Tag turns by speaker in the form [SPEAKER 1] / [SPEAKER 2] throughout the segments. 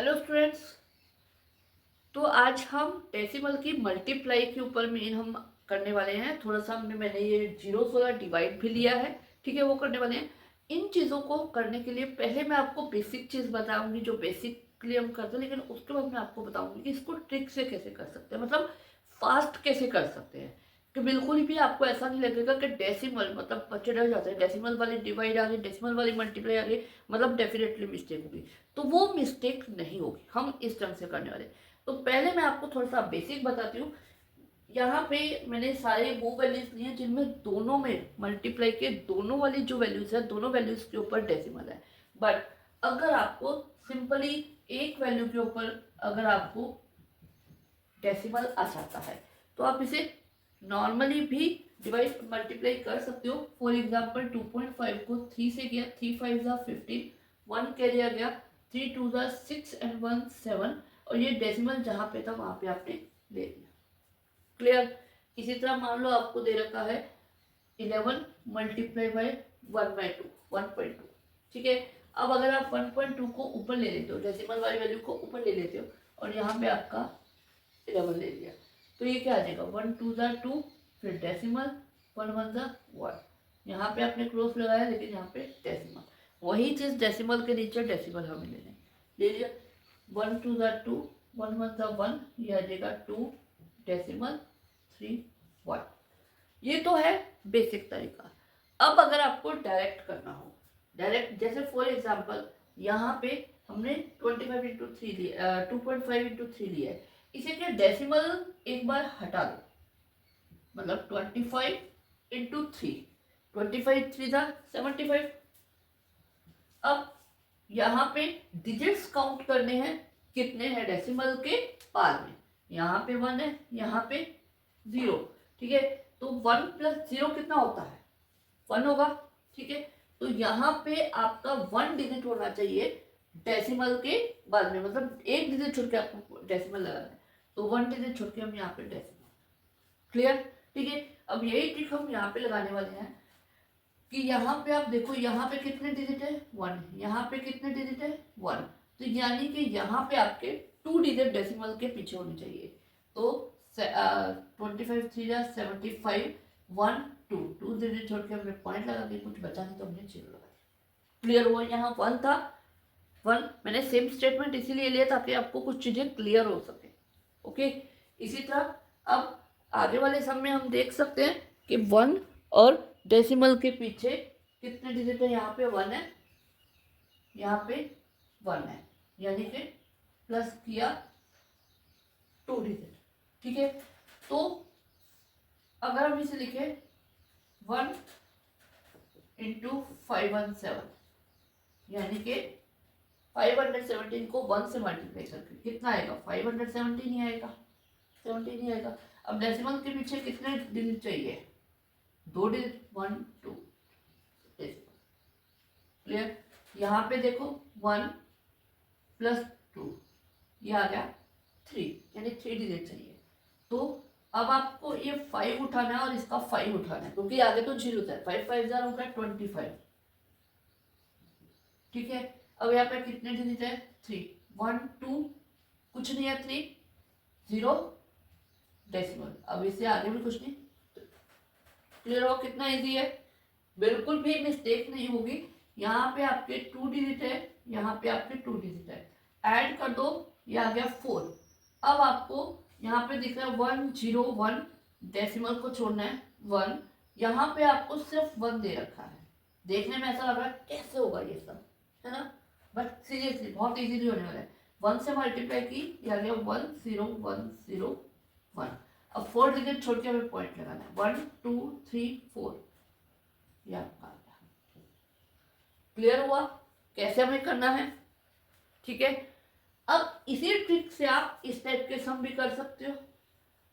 [SPEAKER 1] Hello students. तो आज हम डेसिमल की मल्टीप्लाई के ऊपर मेन हम करने वाले हैं। थोड़ा सा मैंने ये जीरो वाला डिवाइड भी लिया है, ठीक है, वो करने वाले हैं। इन चीज़ों को करने के लिए पहले मैं आपको बेसिक चीज़ बताऊंगी जो बेसिकली हम करते हैं, लेकिन उसके बाद मैं आपको बताऊंगी कि इसको ट्रिक से कैसे कर सकते हैं, मतलब फास्ट कैसे कर सकते हैं, कि बिल्कुल भी आपको ऐसा नहीं लगेगा कि डेसिमल मतलब बच्चे डर जाते हैं, डेसिमल वाली डिवाइड आ गई, डेसिमल वाली मल्टीप्लाई आ गई, मतलब डेफिनेटली मिस्टेक होगी। तो वो मिस्टेक नहीं होगी, हम इस ढंग से करने वाले। तो पहले मैं आपको थोड़ा सा बेसिक बताती हूँ। यहाँ पे मैंने सारे वो वैल्यूज लिए हैं जिनमें दोनों में मल्टीप्लाई के दोनों वाली जो वैल्यूज है, दोनों वैल्यूज के ऊपर डेसिमल है। बट अगर आपको सिंपली एक वैल्यू के ऊपर अगर आपको डेसिमल आ जाता है तो आप इसे नॉर्मली भी डिवाइड मल्टीप्लाई कर सकते हो। फॉर एग्जाम्पल 2.5 को 3 से किया, 3 5 ज़ा 15, 1 कैरियर गया, 3 2 ज़ा 6 एंड 1 7, और ये डेसिमल जहाँ पे था वहाँ पे आपने ले लिया। क्लियर। इसी तरह मान लो आपको दे रखा है 11 मल्टीप्लाई बाय 1/2, 1.2, ठीक है। अब अगर आप 1.2 को ऊपर ले लेते हो, डेसिमल वाली वैल्यू को ऊपर ले लेते हो, और यहाँ पे आपका 11 ले लिया, तो ये क्या आ जाएगा, 1 2 ज़ा 2, फिर डेसिमल, 1 1 ज़ा 1। यहाँ पे आपने क्रॉस लगाया, लेकिन यहाँ पे डेसिमल, वही चीज़ डेसिमल के नीचे डेसिमल हमें लेने, ले लिया। 1 2 ज़ा 2, 1 1 ज़ा 1, ये आ जाएगा 2 डेसिमल 3 1। ये तो है बेसिक तरीका। अब अगर आपको डायरेक्ट करना हो, डायरेक्ट जैसे फॉर एग्जांपल यहाँ पे हमने 25 इंटू 3 लिया, 2.5 इंटू 3 लिया है, इसे क्या डेसिमल एक बार हटा दो, मतलब 25 इंटू 3, 25 3 था 75। अब यहाँ पे डिजिट्स काउंट करने हैं, कितने हैं डेसिमल के पार में, यहाँ पे 1 है, यहाँ पे 0, ठीक है। तो 1 प्लस 0 कितना होता है, 1 होगा, ठीक है। तो यहाँ पे आपका 1 डिजिट होना चाहिए डेसिमल के बाद में, मतलब एक डिजिट छोड़ के आपको डेसिमल लगाना है, तो 1 डिजिट छोड़ के हम यहाँ पे डेसिमल। क्लियर, ठीक है। अब यही ट्रिक हम यहाँ पे लगाने वाले हैं कि यहाँ पे आप देखो, यहाँ पे कितने डिजिट है, 1, यहाँ पे कितने डिजिट है, 1, तो यानी कि यहाँ पे आपके 2 डिजिट डेसिमल के पीछे होने चाहिए। तो 25 3 जा 75, 1 2, 2 डिजिट छोड़ के हमने पॉइंट लगा के कुछ बचा नहीं तो हमने 0 लगा दिया। क्लियर हुआ, यहाँ 1 था, 1 मैंने सेम स्टेटमेंट इसीलिए लिया ताकि आपको कुछ चीजें क्लियर हो सके। ओके, इसी तरह अब आगे वाले सम में हम देख सकते हैं कि 1 और डेसिमल के पीछे कितने डिजिट है, यहाँ पे 1 है, यहाँ पे 1 है, यानी कि प्लस किया 2 डिजिट, ठीक है। तो अगर हम इसे लिखे 1 इंटू 517, यानी कि 517 को 1 से मल्टीप्लाई करके कितना आएगा, 517 ही आएगा, 17 ही आएगा। अब डेसिमल के पीछे कितने डिजिट चाहिए, 2 डिजिट, 1 2 डेसिमल। क्लियर। यहाँ पे देखो 1 प्लस 2, ये आ गया 3, यानी 3 डिजिट चाहिए। तो अब आपको ये 5 उठाना है और इसका 5 उठाना है, क्योंकि आगे तो 0 था, 5 5 जार होगा 25, ठीक है। अब यहाँ पे कितने डिजिट है, 3, 1 2, कुछ नहीं है, 3 0 डेसिमल। अब इससे आगे भी कुछ नहीं। क्लियर हो, कितना इजी है, बिल्कुल भी मिस्टेक नहीं होगी। यहाँ पे आपके 2 डिजिट है, यहाँ पे आपके 2 डिजिट है, ऐड कर दो, ये आ गया 4। अब आपको यहाँ पे दिख रहा है 1 0 1, डेसिमल को छोड़ना है 1, यहाँ पे आपको सिर्फ 1 दे रखा है। देखने में ऐसा लग रहा है कैसे होगा ये सब, है ना, बट सीरियसली बहुत इजीली होने वाला है। 1 से मल्टीप्लाई की, ये आ गया 1 0 1 0 1। अब 4 डिजिट छोड़ के हमें पॉइंट लगाना है, 1 2 3 4, ये आपका आ गया। क्लियर हुआ कैसे हमें करना है, ठीक है। अब इसी ट्रिक से आप इस टाइप के सम भी कर सकते हो,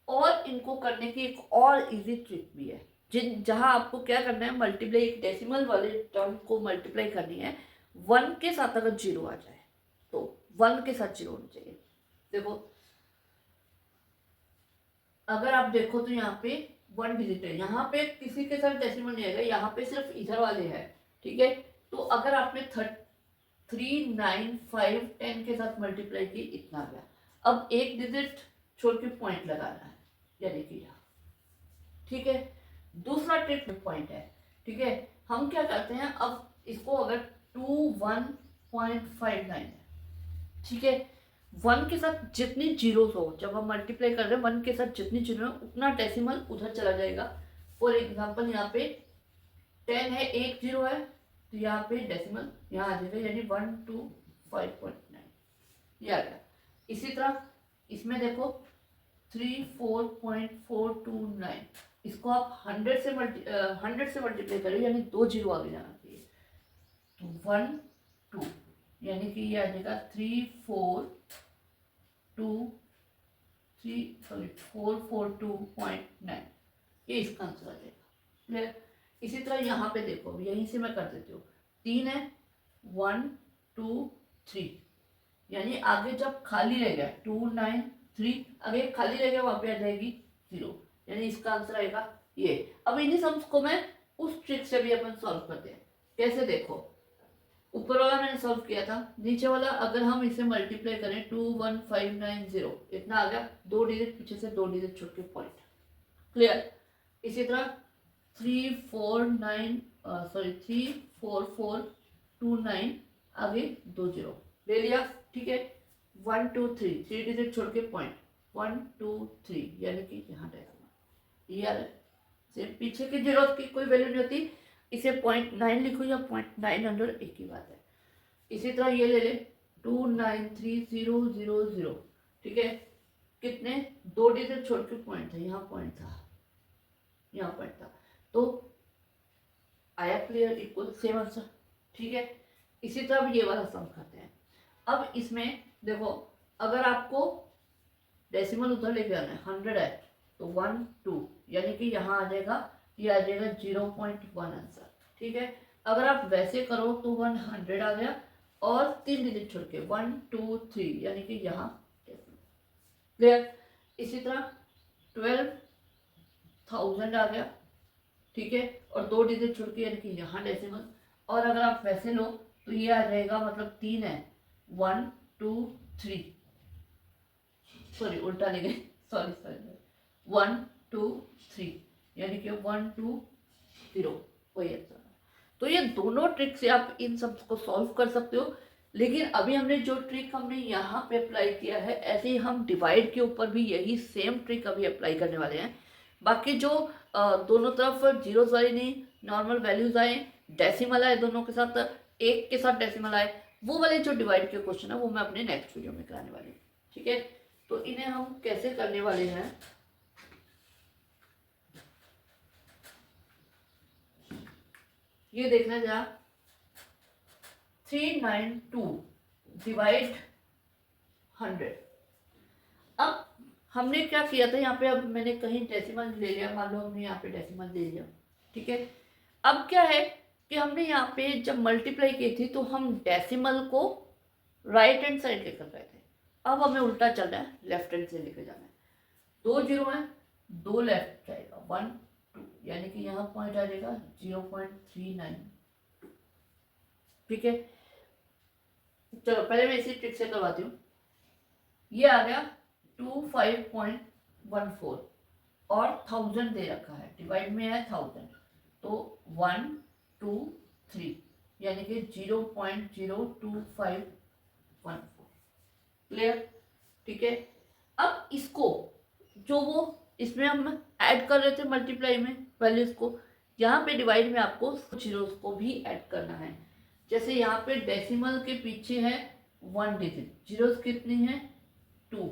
[SPEAKER 1] और इनको करने की एक और इजी ट्रिक भी है, जिन जहां आपको क्या करना है, मल्टीप्लाई एक डेसिमल वाले टर्म को मल्टीप्लाई करनी है 1 के साथ। अगर 0 आ जाए तो 1 के साथ 0 होना चाहिए। देखो अगर आप देखो तो यहाँ पे 1 डिजिट है, यहाँ पे किसी के साथ डेसिमल नहीं आएगा, यहाँ पे सिर्फ इधर वाले हैं, ठीक है। तो अगर आपने 39510 के साथ मल्टीप्लाई की इतना आ गया। अब एक डिजिट छोड़ के पॉइंट लगाना है, यानी कि यहाँ, ठीक है। दूसरा ट्रिक पॉइंट है, ठीक है। हम क्या करते हैं, अब इसको अगर 21.59 है, ठीक है, 1 के साथ जितनी जीरोस हो, जब हम मल्टीप्लाई कर रहे हैं 1 के साथ जितनी जीरो है उतना डेसिमल उधर चला जाएगा। फॉर एग्जाम्पल यहाँ पे 10 है, एक जीरो है, तो यहाँ पे डेसिमल यहाँ आ जाएगा, यानी 125.9 ये आ गया। इसी तरह इसमें देखो 34.429, इसको आप 100 से मल्टीप्लाई करो, यानी 2 जीरो आगे जाना चाहिए, तो 1 2, यानी कि ये आ जाएगा 442.9, ये इसका आंसर आ जाएगा। क्लियर। इसी तरह यहाँ पे देखो, यहीं से मैं कर देती हूँ, 3 है, 1 2 3, यानी आगे जब खाली रह गया 293, आगे खाली रह गया वहां पे आ जाएगी 0, यानी इसका आंसर आएगा ये। अब इन्हीं सम्स को मैं उस ट्रिक से भी अपन सॉल्व करते हैं। कैसे, देखो ऊपर वाला मैंने सॉल्व किया था, नीचे वाला अगर हम इसे मल्टीप्लाई करें 21590 इतना आ गया, 2 डिजिट पीछे से 2 डिजिट छोड़ के पॉइंट। क्लियर। इसी तरह 34429 आगे 2 जीरो ले लिया, ठीक है। 1 2 3 3 डिजिट छोड़ के पॉइंट, 1 2 3, यानी कि यहाँ डेसिमल ये आ रहा है। सिर्फ पीछे की जीरो की कोई वैल्यू नहीं होती, इसे 0.9 लिखो या 0.900 एक ही बात है। इसी तरह ये ले ले 293000, ठीक है, कितने 2 डिजिट छोड़ के पॉइंट था, यहाँ पॉइंट था, यहाँ पॉइंट था, तो आया क्लियर, इक्वल सेम आंसर, ठीक है। इसी तरह ये वाला सम करते हैं। अब इसमें देखो, अगर आपको डेसिमल उधर लेके आना है, 100 है, तो 1 2, यानी कि यहाँ आ जाएगा, ये आ जाएगा 0.1 आंसर, ठीक है। अगर आप वैसे करो तो 100 आ गया, और 3 डिजिट छोड़ के 1 2 3, यानी कि यहाँ क्लियर। इसी तरह 12,000 आ गया, ठीक है, और 2 डिजिट छोड़ के, यानी कि यहाँ डेसिमल। और अगर आप वैसे लो तो ये आ जाएगा, मतलब 3 है, 1 2 3, सॉरी उल्टा ले गए, सॉरी 1 2 3, यानी कि 1 2 0, वही आंसर। तो ये दोनों ट्रिक से आप इन सब को सॉल्व कर सकते हो। लेकिन अभी हमने जो ट्रिक हमने यहाँ पे अप्लाई किया है, ऐसे ही हम डिवाइड के ऊपर भी यही सेम ट्रिक अभी अप्लाई करने वाले हैं। बाकी जो दोनों तरफ जीरोस वाली नहीं, नॉर्मल वैल्यूज आए, डेसिमल आए, दोनों के साथ एक के साथ डेसिमल आए, वो वाले जो डिवाइड के क्वेश्चन है वो मैं अपने नेक्स्ट वीडियो में कराने वाली हूँ, ठीक है। तो इन्हें हम कैसे करने वाले हैं, ये देखना जरा। 392 डिवाइड 100। अब हमने क्या किया था यहाँ पे, अब मैंने कहीं डेसिमल ले लिया, मान लो हमने यहाँ पे डेसिमल ले लिया, ठीक है। अब क्या है कि हमने यहाँ पे जब मल्टीप्लाई की थी तो हम डेसिमल को राइट हैंड साइड लेकर गए थे, अब हमें उल्टा चल रहा है, लेफ्ट हैंड से लेकर जाना है। 2 जीरो है, 2 लेफ्ट जाएगा, 1 2, यानी कि यहाँ पॉइंट आ जाएगा 0.39, ठीक है। चलो पहले मैं इसी ट्रिक से करवाती हूँ। ये आ गया 25.14 और 1000 दे रखा है, डिवाइड में है 1000, तो 1 2 3, यानी कि 0.02514, क्लियर, ठीक है। अब इसको जो वो इसमें हम ऐड कर रहे थे मल्टीप्लाई में वैल्यूज को, यहाँ पे डिवाइड में आपको जीरोस को भी ऐड करना है। जैसे यहाँ पे डेसिमल के पीछे है 1 डिजिट, जीरोस कितनी है 2,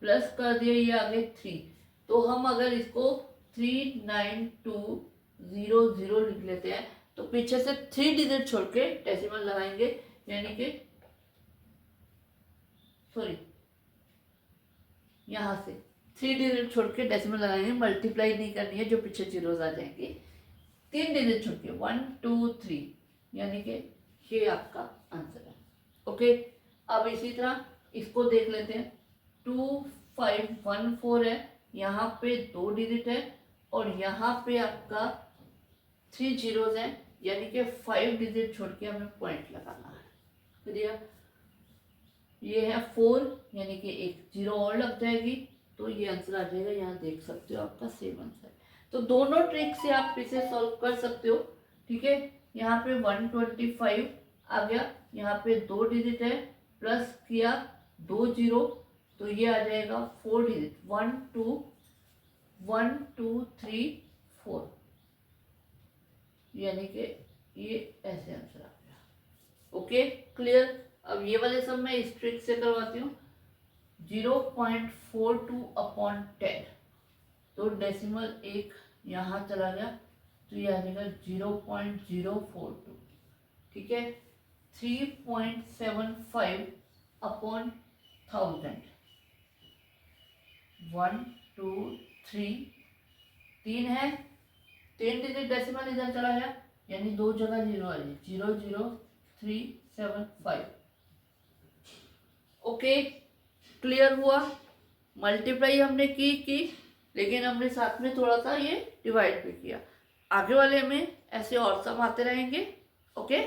[SPEAKER 1] प्लस कर दिया ये आगे 3, तो हम अगर इसको 39200 लिख लेते हैं तो पीछे से 3 डिजिट छोड़ के डेसिमल लगाएंगे, यानी कि सॉरी यहाँ से 3 डिजिट छोड़ के डेसिमल लगाएंगे, मल्टीप्लाई नहीं करनी है, जो पीछे जीरोस आ जाएंगे, 3 डिजिट छोड़ के 1 2 3, यानी कि ये आपका आंसर है, ओके। अब इसी तरह इसको देख लेते हैं, 2514 है, यहाँ पे 2 डिजिट है, और यहाँ पे आपका 3 जीरोस है, यानी कि 5 डिजिट छोड़ के हमें पॉइंट लगाना है, दिया। ये है 4, यानी कि एक 0 और लग जाएगी, तो ये आंसर आ जाएगा। यहाँ देख सकते हो आपका सेम आंसर। तो दोनों ट्रिक से आप इसे सॉल्व कर सकते हो, ठीक है। यहाँ पे 125 आ गया, यहाँ पे 2 डिजिट है, प्लस किया 2 0, तो ये आ जाएगा 4 डिजिट, 1 2 1 2 3 4, यानी कि ये ऐसे आंसर आ गया। Okay, clear. अब ये वाले सब मैं इस ट्रिक से करवाती हूँ। 0.42 अपॉन 10, तो डेसिमल एक यहाँ चला गया, तो ये आ जाएगा 0.042, ठीक है। 3.75 अपॉन 1000, 1 2 3, 3 है, 3 डिजिट डेसिमल इधर चला गया, यानी 2 जगह 0 आ जाए, 00375। ओके, क्लियर हुआ। मल्टीप्लाई हमने की, लेकिन हमने साथ में थोड़ा सा ये डिवाइड भी किया। आगे वाले में ऐसे और सम आते रहेंगे। ओके।